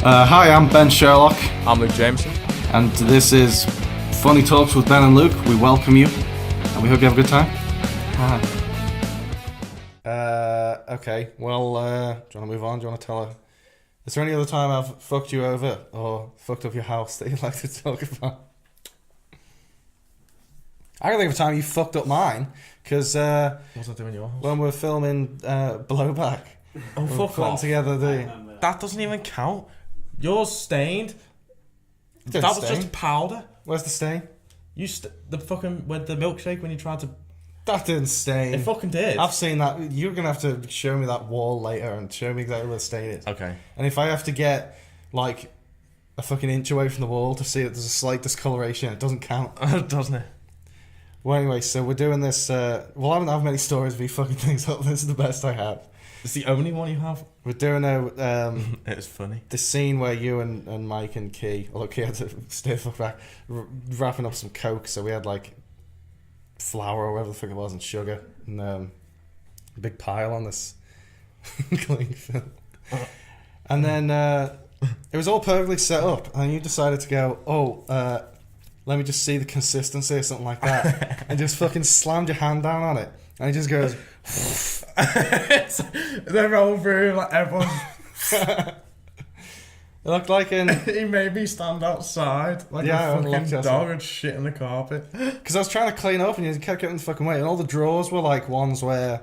Hi, I'm Ben Sherlock. I'm Luke Jamieson. And this is Funny Talks with Ben and Luke. We welcome you, and we hope you have a good time. Hi. Okay, well, do you want to move on? Do you want to tell her? Is there any other time I've fucked you over or fucked up your house that you'd like to talk about? I can think of a time you fucked up mine, because what was I doing your house? when we were filming Blowback. Oh, fuck off. Together That doesn't even count. Yours stained. That was just powder. Where's the stain? The fucking with the milkshake when you tried to. That didn't stain. It fucking did. I've seen that. You're gonna have to show me that wall later and show me exactly where the stain is. Okay. And if I have to get like a fucking inch away from the wall to see that there's a slight discoloration, it doesn't count. Doesn't it? Well, anyway, so we're doing this. I don't have many stories of me fucking things up. This is the best I have. It's the only one you have. We're doing it's funny. The scene where you and Mike and Key, although Key had to stay the fuck back, wrapping up some coke. So we had like flour or whatever the fuck it was and sugar and a big pile on this cling film. And then it was all perfectly set up, and you decided to go, let me just see the consistency or something like that, and just fucking slammed your hand down on it, and it just goes. The whole room, like everyone. It looked like He made me stand outside like a fucking dog and shit in the carpet. Because I was trying to clean up and you kept getting the fucking way, and all the drawers were like ones where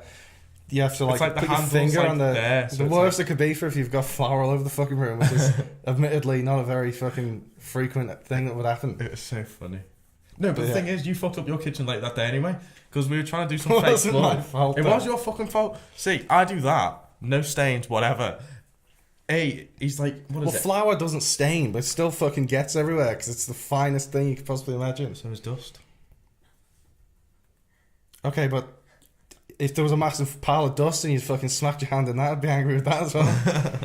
you have to like put your finger like on the worst it could be for if you've got flour all over the fucking room, which is admittedly not a very fucking frequent thing that would happen. It was so funny. No, but the thing is, you fucked up your kitchen late that day anyway, because we were trying to do some fake blood. My fault, it was your fucking fault. See, I do that, no stains, whatever. Hey, he's like, what is it? Well, flour doesn't stain, but it still fucking gets everywhere because it's the finest thing you could possibly imagine. So is dust. Okay, but if there was a massive pile of dust and you fucking smacked your hand in that, I'd be angry with that as well.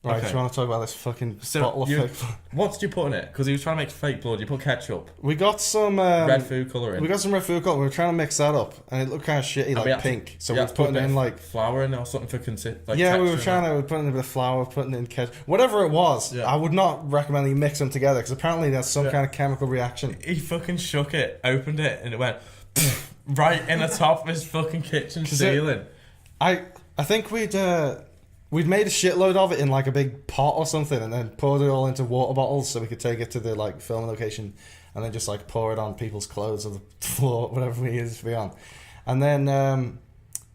Right, okay. do you want to talk about this fucking bottle of fake blood? What did you put in it? Because he was trying to make fake blood. You put ketchup. We got some red food colouring. We got some red food colouring. We were trying to mix that up, and it looked kind of shitty, like pink. So we were putting in like flour in or something for like yeah, we were putting in a bit of flour, putting in ketchup, whatever it was. Yeah. I would not recommend that you mix them together because apparently there's some kind of chemical reaction. He fucking shook it, opened it, and it went right in the top of his fucking kitchen ceiling. I think we'd made a shitload of it in like a big pot or something, and then poured it all into water bottles so we could take it to the like filming location, and then just like pour it on people's clothes or the floor, whatever we needed to be on. And then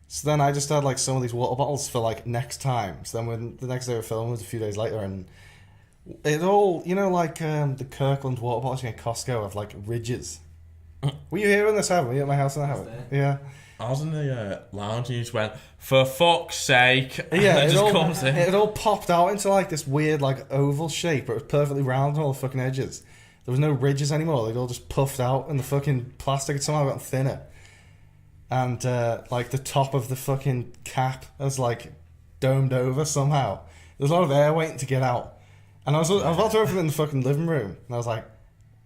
so then I just had like some of these water bottles for like next time. So then when the next day we were filming was a few days later, and it all, you know, like the Kirkland water bottles you get at Costco have like ridges. Were you here when this happened? Were you at my house when that happened? Yeah. I was in the lounge and you just went, for fuck's sake. Yeah, it all popped out into like this weird like oval shape, but it was perfectly round on all the fucking edges. There was no ridges anymore. They'd all just puffed out, and the fucking plastic had somehow gotten thinner. And like the top of the fucking cap was like domed over somehow. There's a lot of air waiting to get out. And I was about to open it in the fucking living room, and I was like,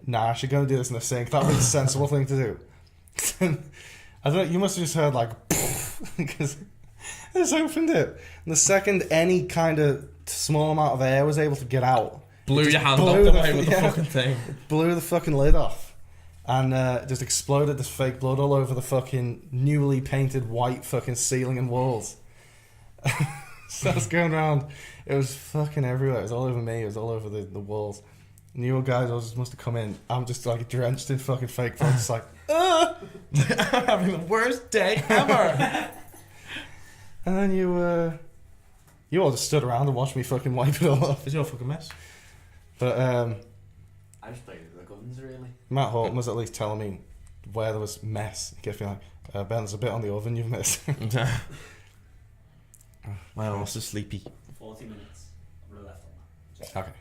nah, I should go and do this in the sink. That would be the sensible thing to do. I don't know, you must have just heard like because I just opened it, and the second any kind of small amount of air was able to get out, blew your hand off the way with the fucking thing. Blew the fucking lid off, and just exploded this fake blood all over the fucking newly painted white fucking ceiling and walls. So I was going around, it was fucking everywhere. It was all over me. It was all over the walls. And you guys all just must have come in. I'm just like drenched in fucking fake blood, just like. I'm having the worst day ever. And then you all just stood around and watched me fucking wipe it all off. It's your fucking mess. But I just played with the guns, really. Matt Horton was at least telling me where there was mess. He kept being like, Ben, there's a bit on the oven you've missed. My arse is sleepy. 40 minutes. I'm left on that. Okay.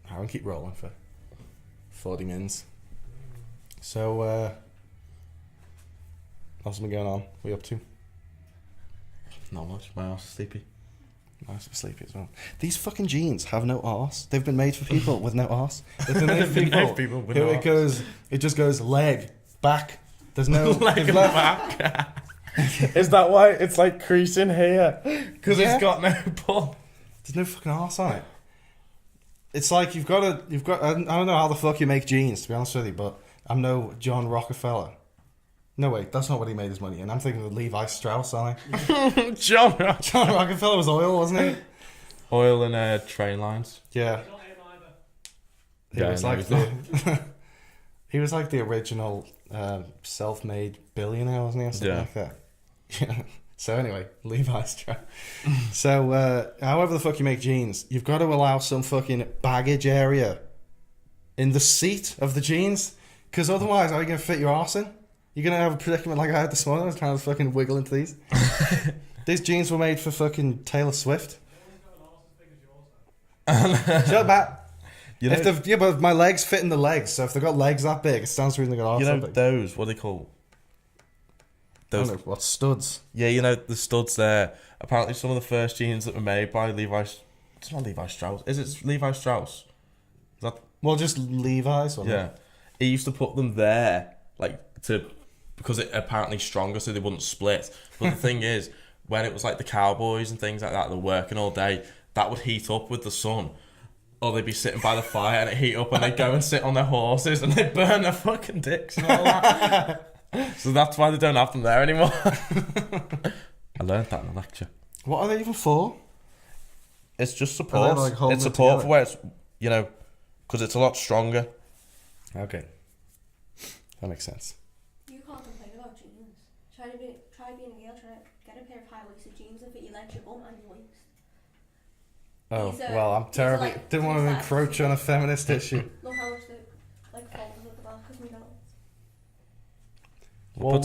I can keep rolling for 40 minutes. So, what's been going on? What are you up to? Not much. My arse is sleepy. Nice and sleepy as well. These fucking jeans have no arse. They've been made for people with no arse. They've been made for people with who no it just goes leg, back. There's no leg and back. Is that why it's like creasing here? Because it's got no pull. There's no fucking arse on it. It's like you've got. I don't know how the fuck you make jeans, to be honest with you, but I'm no John Rockefeller. No, wait, that's not what he made his money in. I'm thinking of Levi Strauss, aren't I? John Rockefeller was oil, wasn't he? Oil and train lines. Yeah. He was like he was like the original self-made billionaire, wasn't he? Or something like that. Yeah. So anyway, Levi Strauss. So however the fuck you make jeans, you've got to allow some fucking baggage area in the seat of the jeans, because otherwise, how are you going to fit your arse in? You're going to have a predicament like I had this morning. I was trying to fucking wiggle into these. These jeans were made for fucking Taylor Swift. Shut up, Matt. You know, but my legs fit in the legs, so if they've got legs that big, it stands to reason they've got arse that big. Those, what are they called? Those, what, studs? Yeah, you know, the studs there. Apparently some of the first jeans that were made by Levi... It's not Levi Strauss. Is it Levi Strauss? Is that... Well, just Levi's. Yeah. He used to put them there, like, because it apparently stronger so they wouldn't split. But the thing is, when it was like the cowboys and things like that, they're working all day, that would heat up with the sun. Or they'd be sitting by the fire and it'd heat up and they'd go and sit on their horses and they'd burn their fucking dicks and all that. So that's why they don't have them there anymore. I learned that in a lecture. What are they even for? It's just support. Like it's support for where it's, you know, because it's a lot stronger. Okay. That makes sense. You can't complain about jeans. Try being a girl, try to get a pair of high-waisted jeans that fit your legs, your bum and your waist. Oh, well, I'm terribly... didn't want to encroach on a feminist issue. Look how much they fold at the back, because we don't. Well,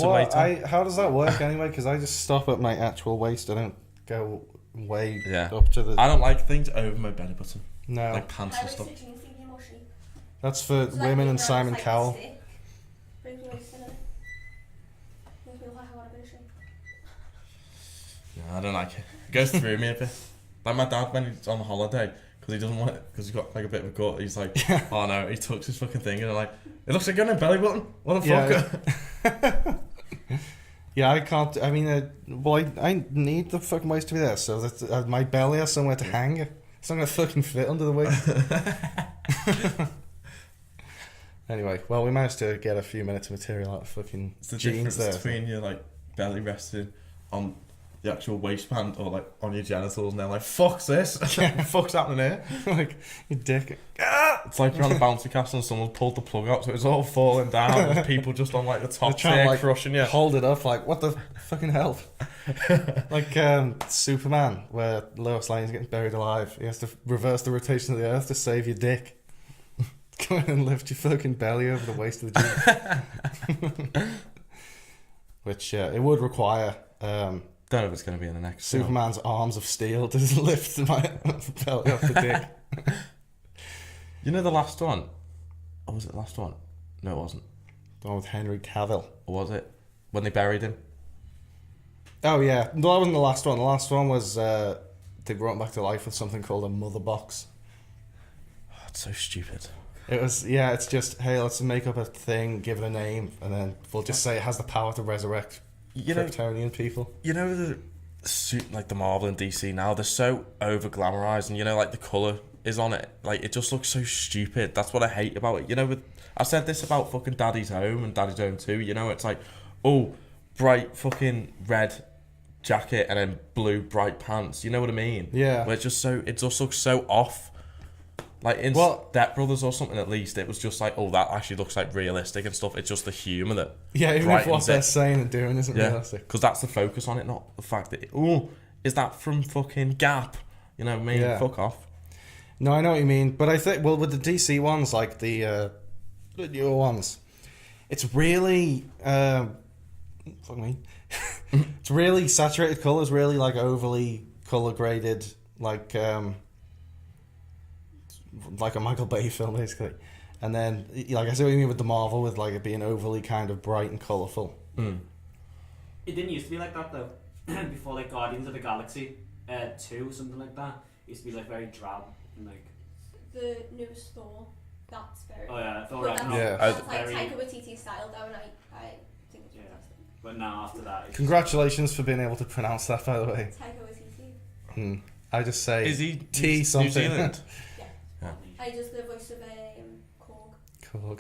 how does that work anyway? Because I just stop at my actual waist. I don't go way up to the... I don't like things over my belly button. No. Like pants and stuff. Jeans think you're more chic. That's for women and Simon Cowell. Brings me waist in it. Makes me look like I want a bit of shape. Yeah, I don't like it. It goes through me a bit. Like my dad when he's on holiday, because he doesn't want it, because he's got like a bit of a gut, he's like, oh no, he tucks his fucking thing and I'm like, it looks like you're on a belly button. What the fuck? Yeah, I can't. I mean, I need the fucking waist to be there, so that my belly has somewhere to hang. It's not gonna fucking fit under the waist. Anyway, well, we managed to get a few minutes of material out of fucking it's the jeans there. Between your like belly resting on the actual waistband or like on your genitals, and they're like, "Fuck's this? Fuck's happening here?" Like your dick. It's like you're on a bouncy castle and someone's pulled the plug out, so it's all falling down. There's people just on like the top tier like, crushing you. Hold it up, like what the fucking hell? Like Superman, where Lois Lane's getting buried alive. He has to reverse the rotation of the Earth to save your dick. Go in and lift your fucking belly over the waist of the jeans. Which it would require. Don't know if it's going to be in the next Superman's arms of steel to lift my belly off the dick. You know the last one? Or was it the last one? No, it wasn't. The one with Henry Cavill. Or was it? When they buried him? Oh yeah, no, that wasn't the last one. The last one was they brought him back to life with something called a mother box. Oh, it's so stupid. It was, yeah, it's just, hey, let's make up a thing, give it a name, and then we'll just say it has the power to resurrect Kryptonian people. You know the suit, like the Marvel and DC now, they're so over glamorized, and you know, like the colour is on it, like it just looks so stupid. That's what I hate about it. You know, I said this about fucking Daddy's Home and Daddy's Home 2, you know, it's like, oh, bright fucking red jacket and then blue bright pants, you know what I mean? Yeah. But it just looks so off. Like in Step Brothers or something, at least it was just like, oh, that actually looks like realistic and stuff. It's just the humour that even if what they're saying and doing isn't realistic, because that's the focus on it, not the fact that is that from fucking Gap? You know what I mean? Fuck off. No, I know what you mean, but I think with the DC ones, like the newer ones, it's really fuck me. It's really saturated colours, really like overly colour graded, like a Michael Bay film basically. And then like I see what you mean with the Marvel, with like it being overly kind of bright and colourful. It didn't used to be like that though. Before like Guardians of the Galaxy, 2 or something like that. It used to be like very drab and like. The newest Thor, that's very. Oh yeah, Thor But Ragnarok. Yeah. that's like Very- Taika Waititi style though, and I think it's Yeah. fantastic. But now after that, it's Congratulations for being able to pronounce that, by the way. Taika Waititi. I just say Is he T New something. Zealand? Yeah. I just the voice of Korg. Cool.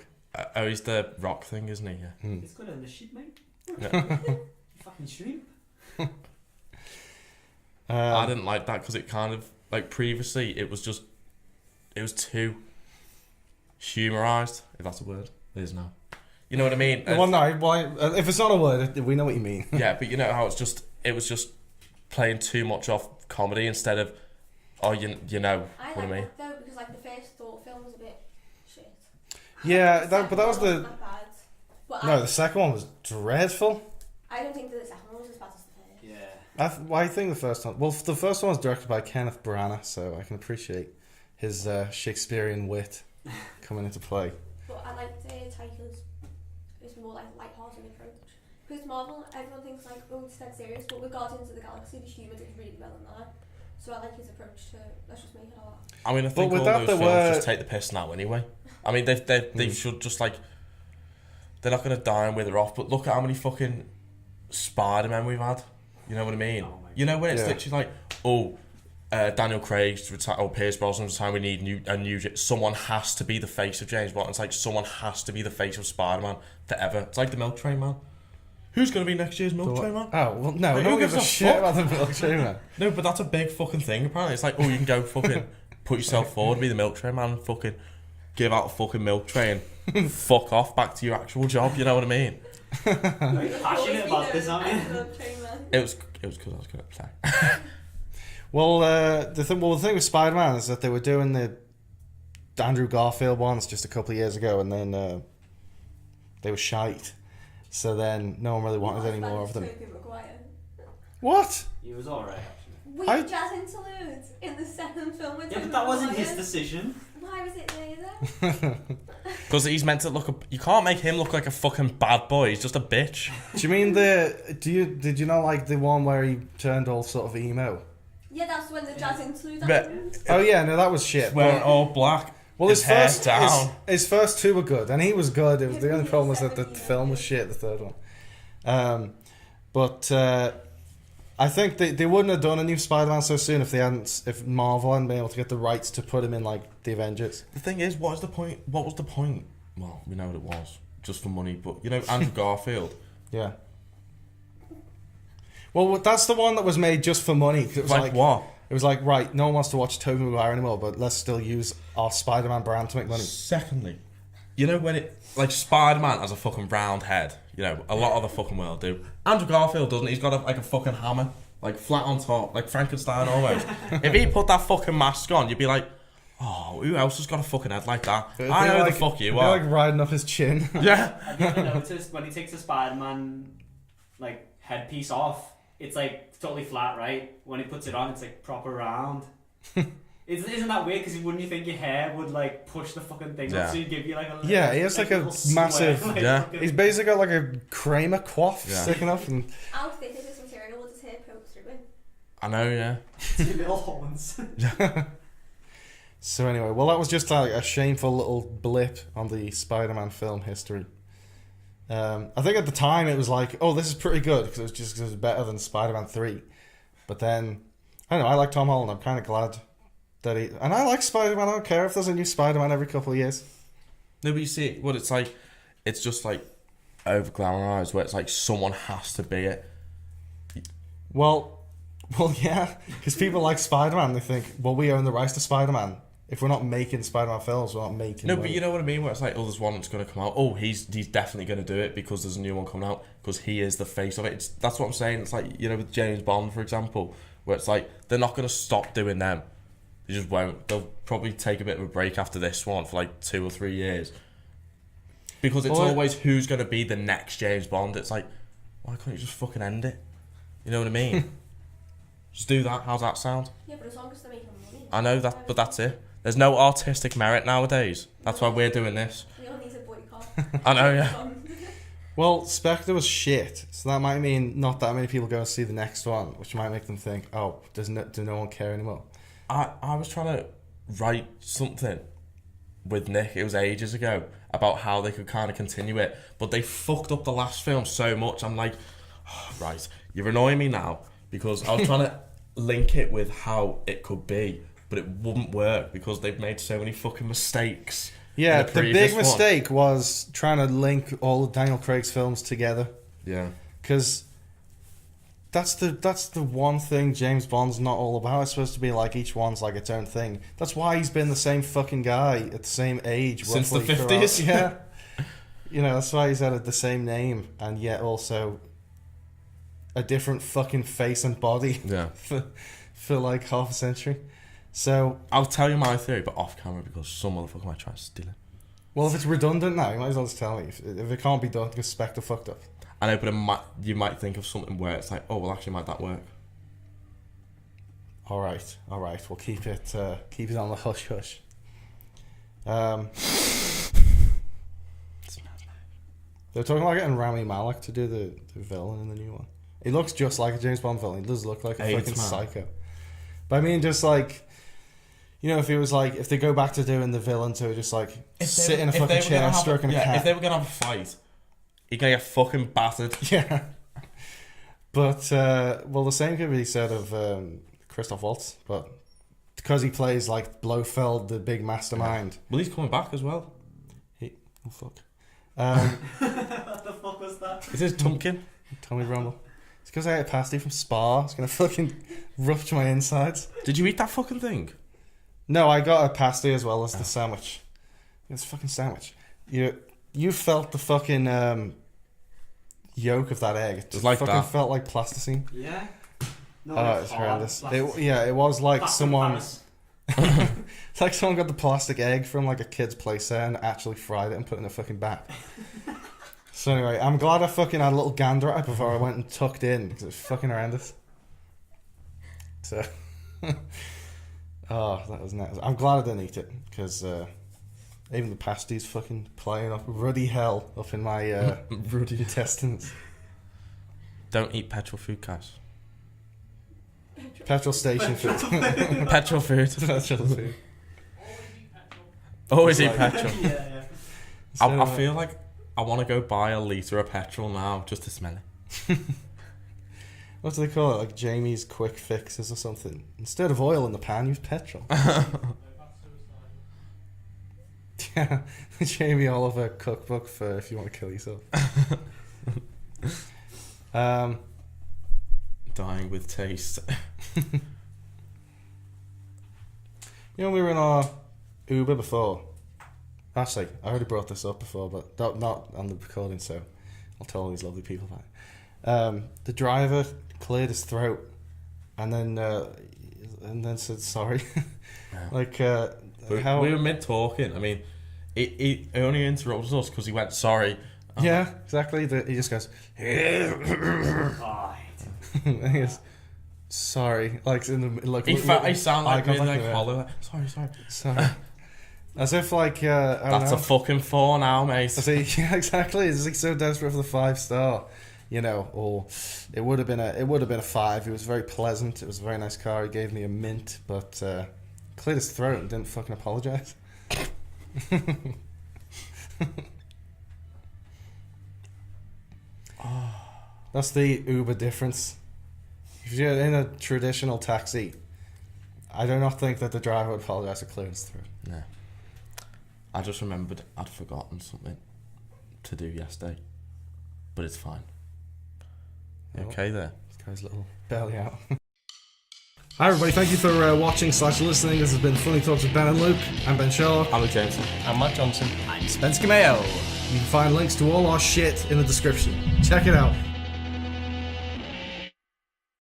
Oh, he's the rock thing, isn't he? Yeah. It's good on the shit, mate. Yeah. You fucking shrimp. I didn't like that because it kind of like previously it was too humorized, if that's a word. It is now. You know what I mean? Well, no, why? If it's not a word, we know what you mean. Yeah, but you know how it was just playing too much off comedy instead of you know I what I like mean. that though because like the first Thor film was a bit shit. Yeah, The but that was second the. one wasn't that bad. But No, the second one was dreadful. I don't think that the second one was as bad as the first. Yeah. Why I think the first one? Well, the first one was directed by Kenneth Branagh, so I can appreciate his Shakespearean wit coming into play. But I liked Taika's. It's more like light-hearted approach. Because Marvel, everyone thinks like, oh, it's dead serious, but with Guardians of the Galaxy, the humour did really well in that. So I like his approach to let's just make it all that. I mean, I think with all that, those there films were- just take the piss now anyway. I mean, they should just like they're not gonna die and wither off. But look at how many fucking Spider-Men we've had. You know what I mean? Oh my You know when it's Yeah. literally like, Daniel Craig's retired, or Pierce Brosnan's retired. We need a new. Someone has to be the face of James Bond. It's like someone has to be the face of Spider-Man forever. It's like the Milk Train Man. Who's gonna be next year's Milk Train Man? Oh well, no, Like, no who one gives a gives a shit fuck? about the Milk Train Man. No, but that's a big fucking thing. Apparently, it's like, oh, you can go fucking put yourself forward, be the Milk Train Man, and fucking give out a fucking milk train, fuck off back to your actual job. You know what I mean? Very passionate about this, aren't you? It was because I was gonna play. Well, the thing with Spider-Man is that they were doing the Andrew Garfield ones just a couple of years ago, and then they were shite. So then no one really wanted any more of them. What? He was alright actually. We I- jazz interludes in the second film with Yeah, Tobey but that wasn't his Maguire. decision. Why was it there? Because he's meant to look. You can't make him look like a fucking bad boy. He's just a bitch. Do you mean did you not like the one where he turned all sort of emo? Yeah, that's when the jazz interlude But- happened. Oh yeah, no, that was shit. Wearing But- all black. well, his hair's down. His first two were good, and he was good. It was, the only Yeah, problem was that the 17, film was shit. The third one, but I think they wouldn't have done a new Spider-Man so soon if Marvel hadn't been able to get the rights to put him in like the Avengers. The thing is, what was the point? What was the point? Well, we know what it was, just for money. But you know, Andrew Garfield. Yeah. Well, that's the one that was made just for money. 'Cause it was Like what? It was like, right, no one wants to watch Tobey Maguire anymore, but let's still use our Spider-Man brand to make money. Secondly, you know when it like Spider-Man has a fucking round head. You know, a lot of the fucking world do. Andrew Garfield doesn't. He's got like a fucking hammer, like flat on top, like Frankenstein almost. If he put that fucking mask on, you'd be like, oh, who else has got a fucking head like that? It'd I be know like, the fuck you it'd be are. like riding up his chin. Yeah. Have you ever noticed when he takes the Spider-Man like headpiece off, it's like totally flat, right? When he puts it on, it's like proper round. Isn't that weird? Because wouldn't you think your hair would like push the fucking thing Yeah. up so you'd give you like a little, Yeah, he has like a little square, massive- like, Yeah. fucking- He's basically got like a Kramer coif Yeah. sticking up, and How thick is this material? Will his hair poke through it? I know, yeah. two little horns. so anyway, well, that was just like a shameful little blip on the Spider-Man film history. I think at the time it was like, oh, this is pretty good because it was better than Spider-Man 3. But then, I don't know, I like Tom Holland. I'm kind of glad that and I like Spider-Man. I don't care if there's a new Spider-Man every couple of years. No, but you see, what it's like, it's just like over glamorized, where it's like someone has to be it. Well, yeah, because people like Spider-Man. They think, well, we own the rights to Spider-Man. If we're not making Spider-Man films, we're not making. No, money. but you know what I mean. Where it's like, oh, there's one that's going to come out. Oh, he's definitely going to do it because there's a new one coming out because he is the face of it. That's what I'm saying. It's like, you know, with James Bond, for example, where it's like they're not going to stop doing them. They just won't. They'll probably take a bit of a break after this one for like 2 or 3 years because it's Well, always who's going to be the next James Bond. It's like, why can't you just fucking end it? You know what I mean? Just do that. How's that sound? Yeah, but as long as they're making money. I know that, but that's it. There's no artistic merit nowadays. That's why we're doing this. We all need a boycott. I know, yeah. Well, Spectre was shit, so that might mean not that many people go and see the next one, which might make them think, oh, do no one care anymore? I was trying to write something with Nick, it was ages ago, about how they could kind of continue it, but they fucked up the last film so much. I'm like, oh, right, you're annoying me now, because I was trying to link it with how it could be, but it wouldn't work because they've made so many fucking mistakes. Yeah, the the previous big one. mistake was trying to link all of Daniel Craig's films together, Yeah. because that's the one thing James Bond's not all about. It's supposed to be like each one's like its own thing. That's why he's been the same fucking guy at the same age Since the roughly 50s? throughout. Yeah. You know, that's why he's had the same name and yet also a different fucking face and body Yeah. for like half a century. So, I'll tell you my theory, but off camera, because some motherfucker might try to steal it. well, if it's redundant now, you might as well just tell me. If it can't be done because Spectre fucked up. I know, but you might think of something where it's like, oh, well, actually, might that work? All right. We'll keep it on the hush hush. They're talking about getting Rami Malek to do the villain in the new one. He looks just like a James Bond villain. He does look like a AIDS fucking man. psycho. But I mean, just like, you know, if it was like, if they go back to doing the villains who are just like sit in a fucking chair stroking a cat. If they were gonna have a fight, you're gonna get fucking battered. Yeah. But, well, the same could be said of Christoph Waltz, but because he plays like Blofeld, the big mastermind. Well, he's coming back as well. Oh, fuck. What the fuck was that? Is this Tumpkin? Tommy Rumble. It's because I ate a pasty from Spa. It's going to fucking rupture my insides. Did you eat that fucking thing? No, I got a pasty as well as the sandwich. It's a fucking sandwich. You felt the fucking yolk of that egg. It was like fucking that. felt like plasticine. Yeah. No, Oh, it's it's hard. horrendous. Plastic- It was like plastic someone... Paris. It's like someone got the plastic egg from like a kid's playset and actually fried it and put it in a fucking bat. So anyway, I'm glad I fucking had a little gander at it before I went and tucked in because it was fucking horrendous. So, oh, that was nice. I'm glad I didn't eat it because even the pasty's fucking playing up ruddy hell up in my ruddy intestines. Don't eat petrol food, guys. Petrol station food. Petrol food. Petrol food. Always eat Like- petrol. Yeah. I feel like I want to go buy a litre of petrol now just to smell it. What do they call it? Like Jamie's quick fixes or something. Instead of oil in the pan, use petrol. Yeah, Jamie Oliver cookbook for if you want to kill yourself. Dying with taste. You know, we were in our Uber before. Actually, I already brought this up before, but not on the recording, so I'll tell all these lovely people about it. The driver cleared his throat and then said sorry. Like, We were mid talking. I mean, he only interrupted us because he went sorry. yeah, exactly. He just goes, Oh, I hate him. and he goes, sorry. Like, in the, like, He sounded like eye really contact, like yeah. hollow. Sorry. Sorry. As if like I don't That's know. a fucking 4 now, mate. Yeah, exactly. It's like so desperate for the 5-star, you know. Or it would have been a 5. It was very pleasant. It was a very nice car. He gave me a mint, but cleared his throat and didn't fucking apologize. That's the Uber difference. If you're in a traditional taxi, I do not think that the driver would apologize for clearing his throat. No. I just remembered I'd forgotten something to do yesterday, but it's fine. You Oh. okay there? This guy's little belly out. Hi everybody, thank you for watching/listening. This has been Funny Talks with Ben and Luke. I'm Ben Sherlock. I'm Jamieson. I'm Matt Johnson. I'm Spence Cammayo. You can find links to all our shit in the description. Check it out.